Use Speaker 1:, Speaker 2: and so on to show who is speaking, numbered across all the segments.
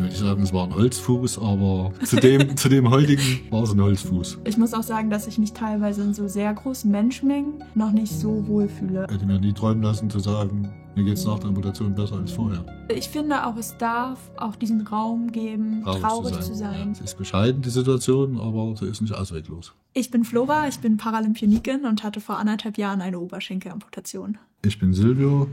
Speaker 1: würde nicht sagen, es war ein Holzfuß, aber zu dem heutigen war es ein Holzfuß.
Speaker 2: Ich muss auch sagen, dass ich mich teilweise in so sehr großen Menschenmengen noch nicht so wohl fühle.
Speaker 1: Ich hätte mir nie träumen lassen zu sagen, mir geht es nach der Amputation besser als vorher.
Speaker 2: Ich finde auch, es darf auch diesen Raum geben, traurig zu sein.
Speaker 1: Ja, es ist bescheiden, die Situation, aber sie ist nicht ausweglos.
Speaker 2: Ich bin Flora, ich bin Paralympionikin und hatte vor 1,5 Jahren eine Oberschenkelamputation.
Speaker 1: Ich bin Silvio,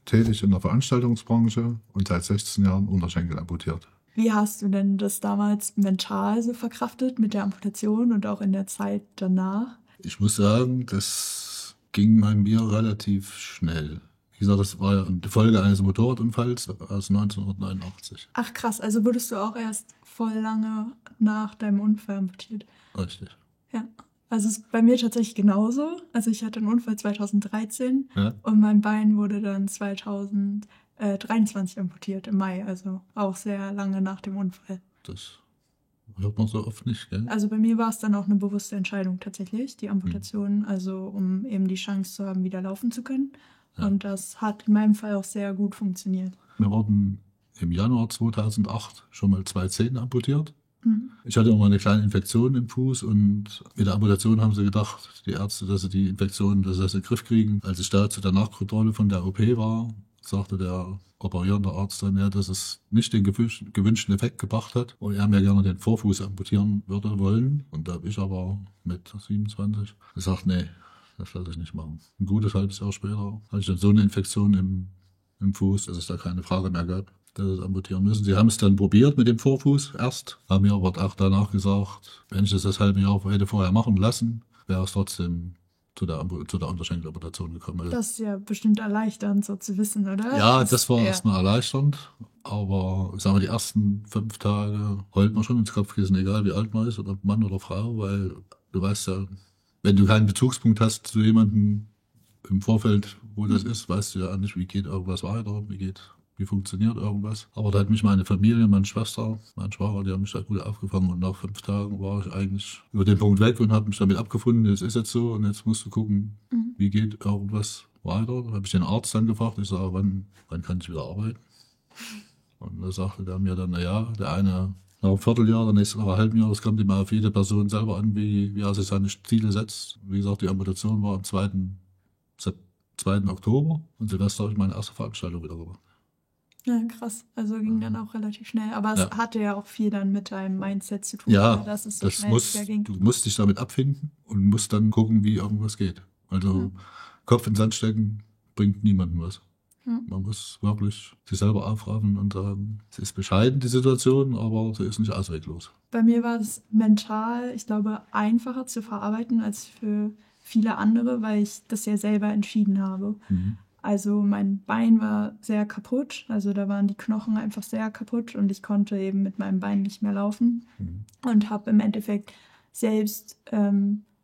Speaker 1: tätig in der Veranstaltungsbranche und seit 16 Jahren Unterschenkel amputiert.
Speaker 2: Wie hast du denn das damals mental so verkraftet mit der Amputation und auch in der Zeit danach?
Speaker 1: Ich muss sagen, das ging bei mir relativ schnell. Wie gesagt, das war ja die Folge eines Motorradunfalls aus 1989.
Speaker 2: Ach krass, also wurdest du auch erst voll lange nach deinem Unfall amputiert?
Speaker 1: Richtig.
Speaker 2: Ja, also es ist bei mir tatsächlich genauso. Also ich hatte einen Unfall 2013 und mein Bein wurde dann 2023 amputiert im Mai, also auch sehr lange nach dem Unfall.
Speaker 1: Das hört man so oft nicht, gell?
Speaker 2: Also bei mir war es dann auch eine bewusste Entscheidung tatsächlich, die Amputation, also um eben die Chance zu haben, wieder laufen zu können. Ja. Und das hat in meinem Fall auch sehr gut funktioniert.
Speaker 1: Wir wurden im Januar 2008 schon mal 2 Zähne amputiert. Ich hatte immer eine kleine Infektion im Fuß und mit der Amputation haben sie gedacht, die Ärzte, dass sie die Infektion, dass sie das in den Griff kriegen. Als ich da zu der Nachkontrolle von der OP war, sagte der operierende Arzt dann, ja, dass es nicht den gewünschten Effekt gebracht hat und er mir gerne den Vorfuß amputieren würde wollen. Und da habe ich aber mit 27 gesagt, nee, das lasse ich nicht machen. Ein gutes halbes Jahr später hatte ich dann so eine Infektion im Fuß, dass es da keine Frage mehr gab, dass es amputieren müssen. Sie haben es dann probiert mit dem Vorfuß erst, haben mir aber auch danach gesagt, wenn ich das halbe Jahr hätte vorher machen lassen, wäre es trotzdem zu der Unterschenkelamputation gekommen.
Speaker 2: Das ist ja bestimmt erleichternd, so zu wissen, oder?
Speaker 1: Ja, das war erstmal erleichternd, aber ich sag mal, die ersten 5 Tage heult man schon ins Kopfkissen, egal wie alt man ist, oder Mann oder Frau, weil du weißt ja, wenn du keinen Bezugspunkt hast zu jemandem im Vorfeld, wo das ist, weißt du ja nicht, wie geht irgendwas weiter, wie funktioniert irgendwas. Aber da hat mich meine Familie, meine Schwester, mein Schwager, die haben mich da gut aufgefangen und nach 5 Tagen war ich eigentlich über den Punkt weg und habe mich damit abgefunden, das ist jetzt so und jetzt musst du gucken, wie geht irgendwas weiter. Da habe ich den Arzt dann gefragt, ich sage, wann kann ich wieder arbeiten? Und da sagte der mir dann, naja, der eine nach einem Vierteljahr, der nächste nach einem halben Jahr, das kommt immer auf jede Person selber an, wie er sich seine Ziele setzt. Wie gesagt, die Amputation war am 2. Oktober und Silvester habe ich meine erste Veranstaltung wieder gemacht.
Speaker 2: Ja, krass. Also ging dann auch relativ schnell. Aber es hatte ja auch viel dann mit deinem Mindset zu tun.
Speaker 1: Ja,
Speaker 2: dass es so schnell ging.
Speaker 1: Du musst dich damit abfinden und musst dann gucken, wie irgendwas geht. Also Kopf in den Sand stecken bringt niemandem was. Ja. Man muss wirklich sich selber aufraffen und sagen, es ist bescheiden, die Situation, aber sie ist nicht ausweglos.
Speaker 2: Bei mir war es mental, ich glaube, einfacher zu verarbeiten als für viele andere, weil ich das ja selber entschieden habe. Also mein Bein war sehr kaputt, also da waren die Knochen einfach sehr kaputt und ich konnte eben mit meinem Bein nicht mehr laufen und habe im Endeffekt selbst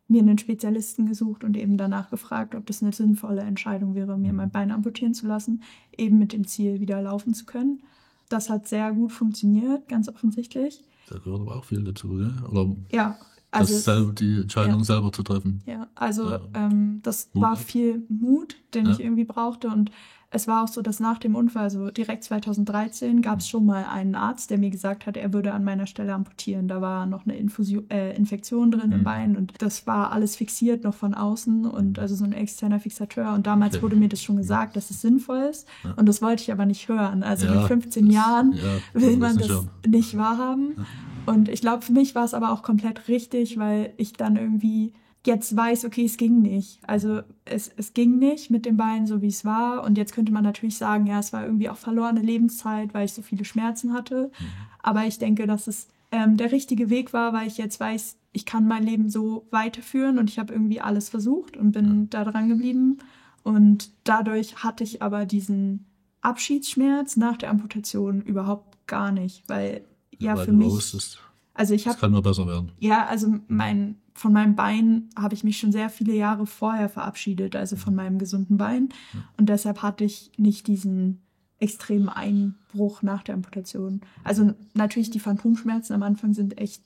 Speaker 2: mir einen Spezialisten gesucht und eben danach gefragt, ob das eine sinnvolle Entscheidung wäre, mir mein Bein amputieren zu lassen, eben mit dem Ziel, wieder laufen zu können. Das hat sehr gut funktioniert, ganz offensichtlich.
Speaker 1: Da gehört aber auch viel dazu, ne? Oder
Speaker 2: ja. Also
Speaker 1: die Entscheidung selber zu treffen.
Speaker 2: Ja, also das war viel Mut, den ich irgendwie brauchte. Und es war auch so, dass nach dem Unfall, also direkt 2013, gab es schon mal einen Arzt, der mir gesagt hat, er würde an meiner Stelle amputieren. Da war noch eine Infektion drin im Bein und das war alles fixiert noch von außen und also so ein externer Fixateur. Und damals wurde mir das schon gesagt, dass es sinnvoll ist. Und das wollte ich aber nicht hören. Also mit 15 Jahren will man das nicht wahrhaben. Und ich glaube, für mich war es aber auch komplett richtig, weil ich dann irgendwie jetzt weiß, okay, es ging nicht. Also es ging nicht mit dem Bein, so wie es war. Und jetzt könnte man natürlich sagen, ja, es war irgendwie auch verlorene Lebenszeit, weil ich so viele Schmerzen hatte. Aber ich denke, dass es der richtige Weg war, weil ich jetzt weiß, ich kann mein Leben so weiterführen und ich habe irgendwie alles versucht und bin da dran geblieben. Und dadurch hatte ich aber diesen Abschiedsschmerz nach der Amputation überhaupt gar nicht, weil für mich.
Speaker 1: Wusstest,
Speaker 2: also ich habe.
Speaker 1: Das kann nur besser werden.
Speaker 2: Ja, also von meinem Bein habe ich mich schon sehr viele Jahre vorher verabschiedet, also von meinem gesunden Bein. Und deshalb hatte ich nicht diesen extremen Einbruch nach der Amputation. Also natürlich die Phantomschmerzen am Anfang sind echt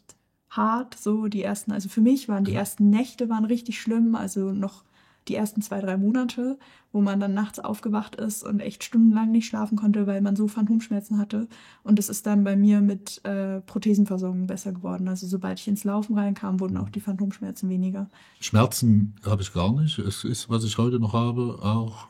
Speaker 2: hart. So die ersten, also für mich waren die ersten Nächte waren richtig schlimm, also noch die ersten 2-3 Monate, wo man dann nachts aufgewacht ist und echt stundenlang nicht schlafen konnte, weil man so Phantomschmerzen hatte. Und es ist dann bei mir mit Prothesenversorgung besser geworden. Also sobald ich ins Laufen reinkam, wurden auch die Phantomschmerzen weniger.
Speaker 1: Schmerzen habe ich gar nicht. Es ist, was ich heute noch habe, auch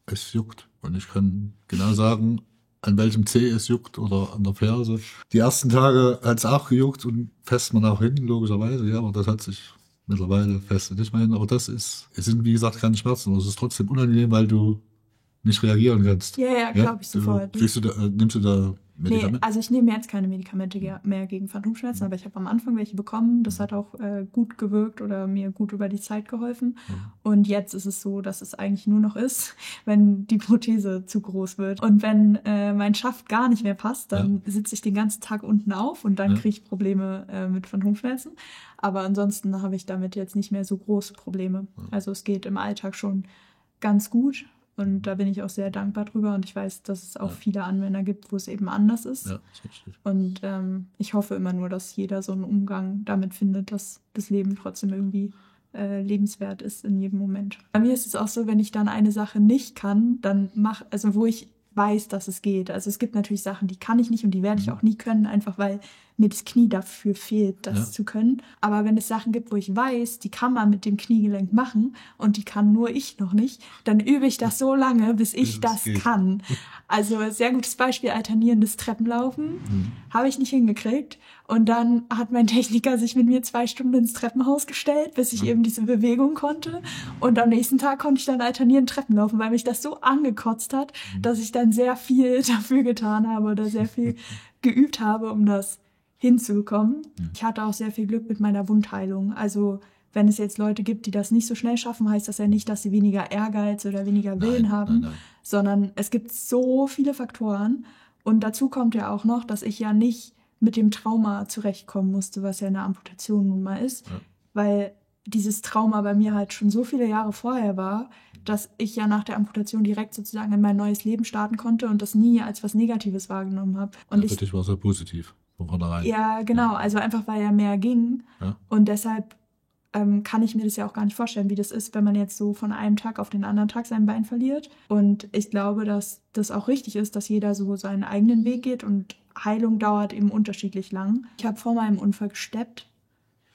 Speaker 1: es juckt. Und ich kann genau sagen, an welchem Zeh es juckt oder an der Ferse. Die ersten Tage hat es auch gejuckt und fest man auch hin, logischerweise. Ja, aber das hat sich mittlerweile fest nicht mehr hin. Aber es sind wie gesagt keine Schmerzen. Aber es ist trotzdem unangenehm, weil du nicht reagieren kannst.
Speaker 2: Ja, glaube ich sofort.
Speaker 1: Nimmst du da Medikamente?
Speaker 2: Nee, also ich nehme jetzt keine Medikamente mehr gegen Phantomschmerzen, aber ich habe am Anfang welche bekommen. Das hat auch gut gewirkt oder mir gut über die Zeit geholfen. Und jetzt ist es so, dass es eigentlich nur noch ist, wenn die Prothese zu groß wird. Und wenn mein Schaft gar nicht mehr passt, dann sitze ich den ganzen Tag unten auf und dann kriege ich Probleme mit Phantomschmerzen. Aber ansonsten habe ich damit jetzt nicht mehr so große Probleme. Also es geht im Alltag schon ganz gut. Und da bin ich auch sehr dankbar drüber. Und ich weiß, dass es auch viele Anwender gibt, wo es eben anders ist.
Speaker 1: Ja, das ist richtig.
Speaker 2: Und ich hoffe immer nur, dass jeder so einen Umgang damit findet, dass das Leben trotzdem irgendwie lebenswert ist in jedem Moment. Bei mir ist es auch so, wenn ich dann eine Sache nicht kann, dann wo ich weiß, dass es geht. Also es gibt natürlich Sachen, die kann ich nicht und die werde ich auch nie können, einfach weil mir das Knie dafür fehlt, das zu können. Aber wenn es Sachen gibt, wo ich weiß, die kann man mit dem Kniegelenk machen und die kann nur ich noch nicht, dann übe ich das so lange, bis ich das kann. Also sehr gutes Beispiel, alternierendes Treppenlaufen. Habe ich nicht hingekriegt. Und dann hat mein Techniker sich mit mir 2 Stunden ins Treppenhaus gestellt, bis ich eben diese Bewegung konnte. Und am nächsten Tag konnte ich dann alternierend Treppen laufen, weil mich das so angekotzt hat, dass ich dann sehr viel dafür getan habe oder sehr viel geübt habe, um das hinzubekommen. Ich hatte auch sehr viel Glück mit meiner Wundheilung. Also wenn es jetzt Leute gibt, die das nicht so schnell schaffen, heißt das ja nicht, dass sie weniger Ehrgeiz oder weniger Willen haben, nein. Sondern es gibt so viele Faktoren. Und dazu kommt ja auch noch, dass ich ja nicht mit dem Trauma zurechtkommen musste, was ja eine Amputation nun mal ist, weil dieses Trauma bei mir halt schon so viele Jahre vorher war, dass ich ja nach der Amputation direkt sozusagen in mein neues Leben starten konnte und das nie als was Negatives wahrgenommen habe. Und
Speaker 1: für dich war es ja positiv von vornherein.
Speaker 2: Ja, genau. Also einfach, weil ja mehr ging. Ja. Und deshalb kann ich mir das ja auch gar nicht vorstellen, wie das ist, wenn man jetzt so von einem Tag auf den anderen Tag sein Bein verliert. Und ich glaube, dass das auch richtig ist, dass jeder so seinen eigenen Weg geht und Heilung dauert eben unterschiedlich lang. Ich habe vor meinem Unfall gesteppt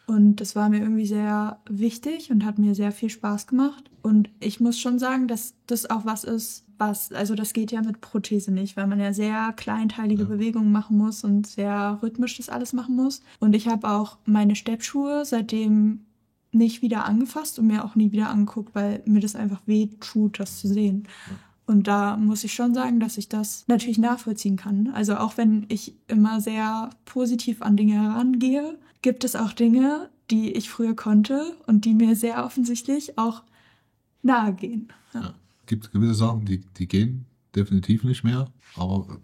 Speaker 2: und das war mir irgendwie sehr wichtig und hat mir sehr viel Spaß gemacht. Und ich muss schon sagen, dass das auch was ist, also das geht ja mit Prothese nicht, weil man ja sehr kleinteilige Bewegungen machen muss und sehr rhythmisch das alles machen muss. Und ich habe auch meine Steppschuhe seitdem nicht wieder angefasst und mir auch nie wieder angeguckt, weil mir das einfach weh tut, das zu sehen. Und da muss ich schon sagen, dass ich das natürlich nachvollziehen kann. Also auch wenn ich immer sehr positiv an Dinge herangehe, gibt es auch Dinge, die ich früher konnte und die mir sehr offensichtlich auch nahe gehen.
Speaker 1: Ja. Gibt gewisse Sachen, die gehen definitiv nicht mehr, aber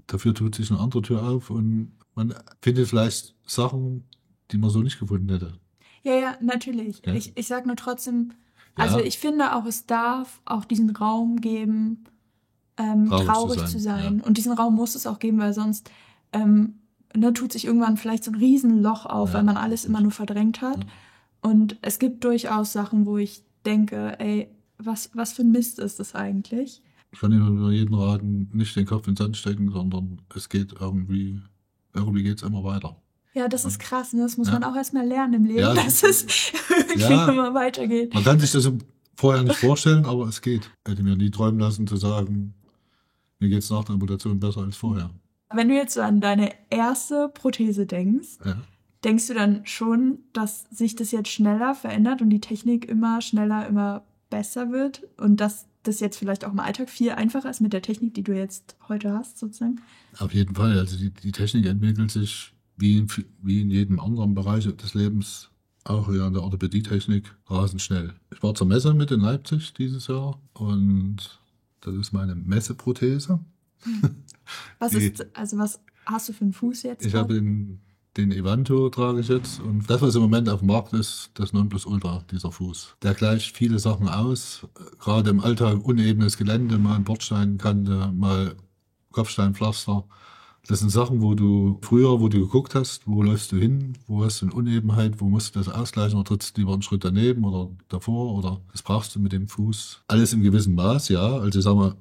Speaker 1: dafür tut sich eine andere Tür auf und man findet vielleicht Sachen, die man so nicht gefunden hätte.
Speaker 2: Ja, natürlich. Ja. Ich sage nur trotzdem, also ich finde auch, es darf auch diesen Raum geben, traurig zu sein. Ja. Und diesen Raum muss es auch geben, weil sonst tut sich irgendwann vielleicht so ein Riesenloch auf, weil man alles immer nur verdrängt hat. Ja. Und es gibt durchaus Sachen, wo ich denke, ey, was für ein Mist ist das eigentlich?
Speaker 1: Ich kann nur jedem raten, nicht den Kopf in den Sand stecken, sondern es geht irgendwie geht es immer weiter.
Speaker 2: Ja, das ist krass, ne? Das muss man auch erstmal lernen im Leben, dass es irgendwie immer weitergeht.
Speaker 1: Man kann sich das vorher nicht vorstellen, aber es geht. Ich hätte mir nie träumen lassen zu sagen, mir geht es nach der Amputation besser als vorher.
Speaker 2: Wenn du jetzt so an deine erste Prothese denkst, denkst du dann schon, dass sich das jetzt schneller verändert und die Technik immer schneller, immer besser wird und dass das jetzt vielleicht auch im Alltag viel einfacher ist mit der Technik, die du jetzt heute hast, sozusagen?
Speaker 1: Auf jeden Fall. Also die Technik entwickelt sich wie in jedem anderen Bereich des Lebens, auch in der Orthopädietechnik, rasend schnell. Ich war zur Messe mit in Leipzig dieses Jahr und das ist meine Messeprothese.
Speaker 2: Was hast du für einen Fuß jetzt?
Speaker 1: Ich habe den Evanto trage ich jetzt und das, was im Moment auf dem Markt ist, das Nonplusultra, dieser Fuß. Der gleicht viele Sachen aus, gerade im Alltag unebenes Gelände, mal ein Bordsteinkante, mal Kopfsteinpflaster, Das sind Sachen, wo du geguckt hast, wo läufst du hin, wo hast du eine Unebenheit, wo musst du das ausgleichen oder trittst du lieber einen Schritt daneben oder davor oder das brauchst du mit dem Fuß. Alles im gewissen Maß, ja. Also ich sag mal,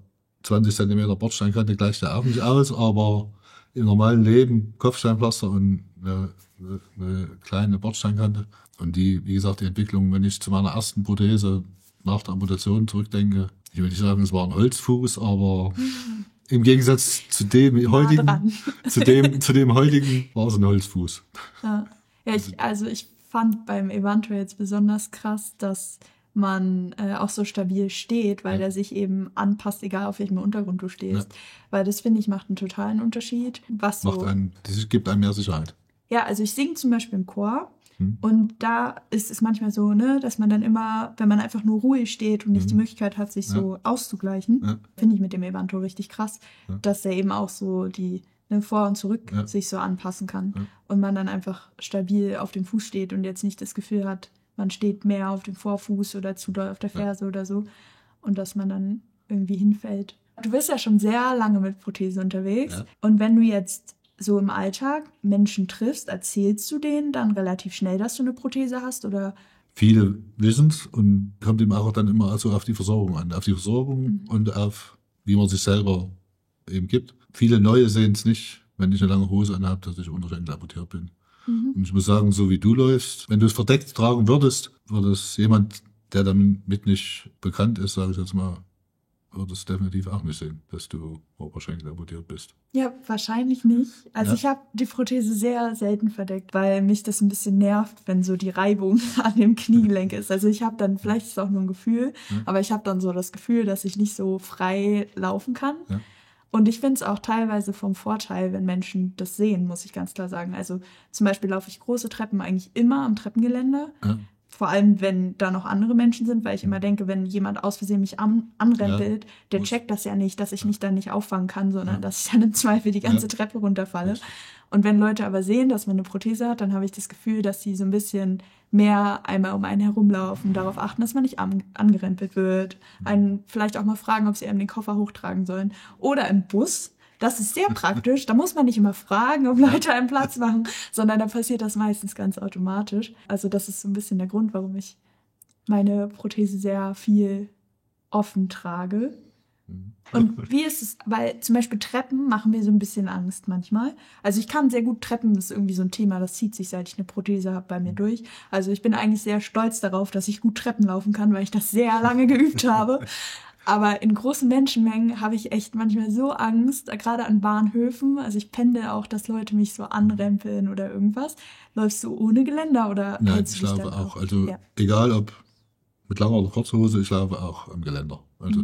Speaker 1: 20 Zentimeter Bordsteinkante gleicht ja auch nicht aus, aber im normalen Leben Kopfsteinpflaster und eine kleine Bordsteinkante. Und die, wie gesagt, die Entwicklung, wenn ich zu meiner ersten Prothese nach der Amputation zurückdenke, ich will nicht sagen, es war ein Holzfuß, aber im Gegensatz zu dem heutigen, zu dem heutigen war es ein Holzfuß.
Speaker 2: Ja, ich fand beim Evanto jetzt besonders krass, dass man auch so stabil steht, weil der sich eben anpasst, egal auf welchem Untergrund du stehst. Ja. Weil das, finde ich, macht einen totalen Unterschied. Das
Speaker 1: gibt einem mehr Sicherheit.
Speaker 2: Ja, also ich singe zum Beispiel im Chor. Und da ist es manchmal so, ne, dass man dann immer, wenn man einfach nur ruhig steht und nicht die Möglichkeit hat, sich so auszugleichen, finde ich mit dem Evanto richtig krass, dass er eben auch so die vor und zurück sich so anpassen kann und man dann einfach stabil auf dem Fuß steht und jetzt nicht das Gefühl hat, man steht mehr auf dem Vorfuß oder zu doll auf der Ferse oder so und dass man dann irgendwie hinfällt. Du bist ja schon sehr lange mit Prothese unterwegs und wenn du jetzt so im Alltag Menschen triffst, erzählst du denen dann relativ schnell, dass du eine Prothese hast, oder?
Speaker 1: Viele wissen es und kommt eben auch dann immer also auf die Versorgung an. Auf die Versorgung und auf, wie man sich selber eben gibt. Viele Neue sehen es nicht, wenn ich eine lange Hose anhabe, dass ich Unterschenkel amputiert bin. Und ich muss sagen, so wie du läufst, wenn du es verdeckt tragen würdest, würde es jemand, der damit nicht bekannt ist, sage ich jetzt mal, würde es definitiv auch nicht sehen, dass du Oberschenkel amputiert bist.
Speaker 2: Ja, wahrscheinlich nicht. Also ich habe die Prothese sehr selten verdeckt, weil mich das ein bisschen nervt, wenn so die Reibung an dem Kniegelenk ist. Also ich habe dann, vielleicht ist es auch nur ein Gefühl, aber ich habe dann so das Gefühl, dass ich nicht so frei laufen kann. Ja. Und ich finde es auch teilweise vom Vorteil, wenn Menschen das sehen, muss ich ganz klar sagen. Also zum Beispiel laufe ich große Treppen eigentlich immer am Treppengeländer. Ja. Vor allem, wenn da noch andere Menschen sind, weil ich immer denke, wenn jemand aus Versehen mich anrempelt, der checkt das ja nicht, dass ich mich dann nicht auffangen kann, sondern dass ich dann im Zweifel die ganze Treppe runterfalle. Und wenn Leute aber sehen, dass man eine Prothese hat, dann habe ich das Gefühl, dass sie so ein bisschen mehr einmal um einen herumlaufen, darauf achten, dass man nicht angerempelt wird, einen vielleicht auch mal fragen, ob sie einem den Koffer hochtragen sollen. Oder im Bus. Das ist sehr praktisch. Da muss man nicht immer fragen, ob Leute einen Platz machen, sondern da passiert das meistens ganz automatisch. Also das ist so ein bisschen der Grund, warum ich meine Prothese sehr viel offen trage. Und wie ist es, weil zum Beispiel Treppen machen mir so ein bisschen Angst manchmal. Also ich kann sehr gut Treppen, das ist irgendwie so ein Thema, das zieht sich, seit ich eine Prothese habe, bei mir durch. Also ich bin eigentlich sehr stolz darauf, dass ich gut Treppen laufen kann, weil ich das sehr lange geübt habe. Aber in großen Menschenmengen habe ich echt manchmal so Angst, gerade an Bahnhöfen. Also ich pendel auch, dass Leute mich so anrempeln oder irgendwas. Läufst du ohne Geländer oder?
Speaker 1: Nein, ich laufe auch. Also egal ob mit langer oder kurzer Hose, ich laufe auch am Geländer. Also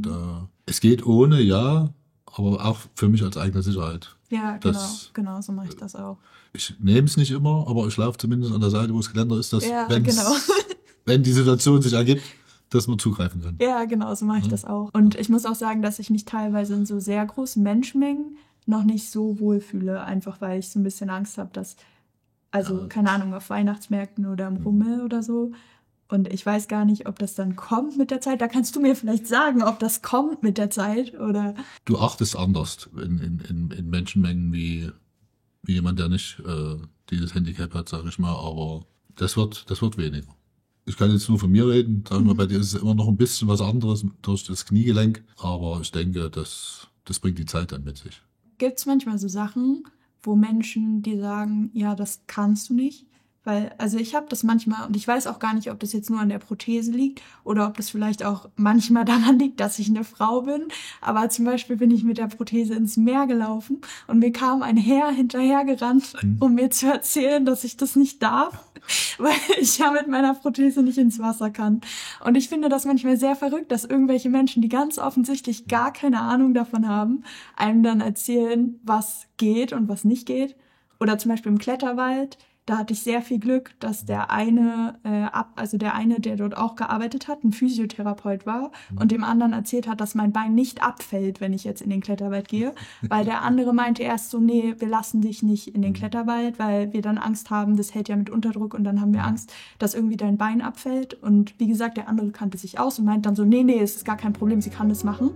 Speaker 1: es geht ohne, ja, aber auch für mich als eigene Sicherheit.
Speaker 2: Ja, genau, so mache ich das auch.
Speaker 1: Ich nehme es nicht immer, aber ich laufe zumindest an der Seite, wo das Geländer ist, dass wenn die Situation sich ergibt, dass man zugreifen kann.
Speaker 2: Ja, genau, so mache ich das auch. Und ich muss auch sagen, dass ich mich teilweise in so sehr großen Menschenmengen noch nicht so wohl fühle, einfach weil ich so ein bisschen Angst habe, dass, keine Ahnung, auf Weihnachtsmärkten oder im Rummel oder so. Und ich weiß gar nicht, ob das dann kommt mit der Zeit. Da kannst du mir vielleicht sagen, ob das kommt mit der Zeit, oder?
Speaker 1: Du achtest anders in Menschenmengen wie jemand, der nicht dieses Handicap hat, sage ich mal, aber das wird weniger. Ich kann jetzt nur von mir reden, sagen wir, bei dir ist es immer noch ein bisschen was anderes durch das Kniegelenk, aber ich denke, das bringt die Zeit dann mit sich.
Speaker 2: Gibt es manchmal so Sachen, wo Menschen dir sagen, ja, das kannst du nicht? Weil, also ich habe das manchmal, und ich weiß auch gar nicht, ob das jetzt nur an der Prothese liegt oder ob das vielleicht auch manchmal daran liegt, dass ich eine Frau bin. Aber zum Beispiel bin ich mit der Prothese ins Meer gelaufen und mir kam ein Herr hinterhergerannt, um mir zu erzählen, dass ich das nicht darf, weil ich ja mit meiner Prothese nicht ins Wasser kann. Und ich finde das manchmal sehr verrückt, dass irgendwelche Menschen, die ganz offensichtlich gar keine Ahnung davon haben, einem dann erzählen, was geht und was nicht geht. Oder zum Beispiel im Kletterwald. Da hatte ich sehr viel Glück, dass der eine, der dort auch gearbeitet hat, ein Physiotherapeut war und dem anderen erzählt hat, dass mein Bein nicht abfällt, wenn ich jetzt in den Kletterwald gehe. Weil der andere meinte erst so, nee, wir lassen dich nicht in den Kletterwald, weil wir dann Angst haben, das hält ja mit Unterdruck und dann haben wir Angst, dass irgendwie dein Bein abfällt. Und wie gesagt, der andere kannte sich aus und meint dann so, nee, es ist gar kein Problem, sie kann das machen.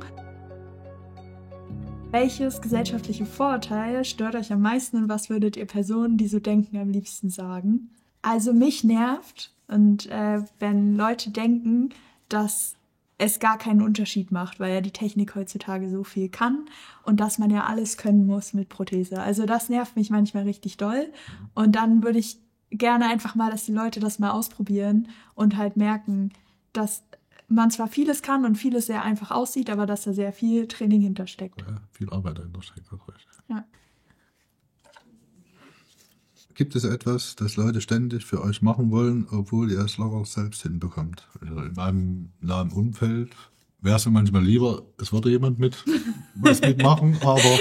Speaker 2: Welches gesellschaftliche Vorurteil stört euch am meisten und was würdet ihr Personen, die so denken, am liebsten sagen? Also mich nervt, und wenn Leute denken, dass es gar keinen Unterschied macht, weil ja die Technik heutzutage so viel kann und dass man ja alles können muss mit Prothese. Also das nervt mich manchmal richtig doll. Und dann würde ich gerne einfach mal, dass die Leute das mal ausprobieren und halt merken, dass man zwar vieles kann und vieles sehr einfach aussieht, aber dass da sehr viel Training hintersteckt.
Speaker 1: Ja, viel Arbeit dahinter steckt.
Speaker 2: Ja.
Speaker 1: Gibt es etwas, das Leute ständig für euch machen wollen, obwohl ihr es locker selbst hinbekommt? Also in meinem nahen Umfeld wäre es mir manchmal lieber, es würde jemand was mitmachen, aber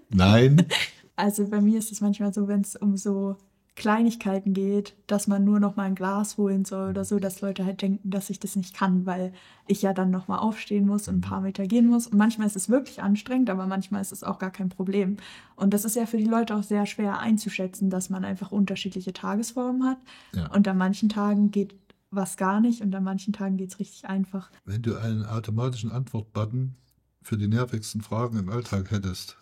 Speaker 1: nein.
Speaker 2: Also bei mir ist es manchmal so, wenn es um so Kleinigkeiten geht, dass man nur noch mal ein Glas holen soll oder so, dass Leute halt denken, dass ich das nicht kann, weil ich ja dann noch mal aufstehen muss und ein paar Meter gehen muss. Und manchmal ist es wirklich anstrengend, aber manchmal ist es auch gar kein Problem. Und das ist ja für die Leute auch sehr schwer einzuschätzen, dass man einfach unterschiedliche Tagesformen hat. Ja. Und an manchen Tagen geht was gar nicht und an manchen Tagen geht es richtig einfach.
Speaker 1: Wenn du einen automatischen Antwortbutton für die nervigsten Fragen im Alltag hättest,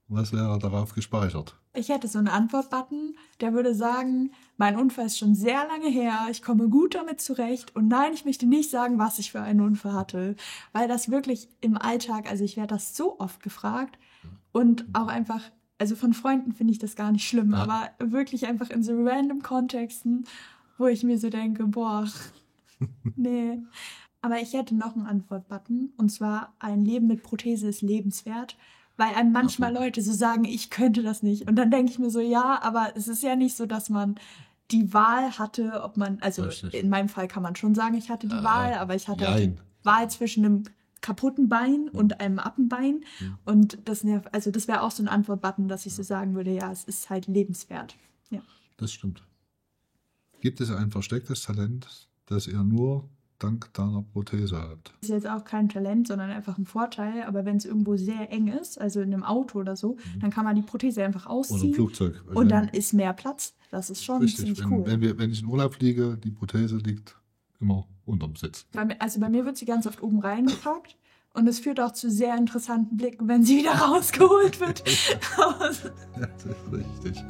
Speaker 1: was wäre darauf gespeichert?
Speaker 2: Ich hätte so einen Antwortbutton, der würde sagen, mein Unfall ist schon sehr lange her, ich komme gut damit zurecht und nein, ich möchte nicht sagen, was ich für einen Unfall hatte, weil das wirklich im Alltag, also ich werde das so oft gefragt und auch einfach, also von Freunden finde ich das gar nicht schlimm, aber wirklich einfach in so random Kontexten, wo ich mir so denke, boah, nee. Aber ich hätte noch einen Antwortbutton und zwar, ein Leben mit Prothese ist lebenswert. Weil einem manchmal Leute so sagen, ich könnte das nicht. Und dann denke ich mir so, ja, aber es ist ja nicht so, dass man die Wahl hatte, ob man, also richtig. In meinem Fall kann man schon sagen, ich hatte die Wahl, aber ich hatte halt die Wahl zwischen einem kaputten Bein und einem Appenbein. Und das wäre auch so ein Antwortbutton, dass ich so sagen würde, ja, es ist halt lebenswert. Ja.
Speaker 1: Das stimmt. Gibt es ein verstecktes Talent, das ihr nur dank deiner Prothese habt?
Speaker 2: Das ist jetzt auch kein Talent, sondern einfach ein Vorteil. Aber wenn es irgendwo sehr eng ist, also in einem Auto oder so, dann kann man die Prothese einfach ausziehen. Oder
Speaker 1: ein Flugzeug.
Speaker 2: Und dann ist mehr Platz. Das ist schon ziemlich cool.
Speaker 1: Wenn ich in Urlaub fliege, die Prothese liegt immer unterm Sitz.
Speaker 2: Bei mir wird sie ganz oft oben reingepackt. Und es führt auch zu sehr interessanten Blicken, wenn sie wieder rausgeholt wird.
Speaker 1: Ja, das ist richtig.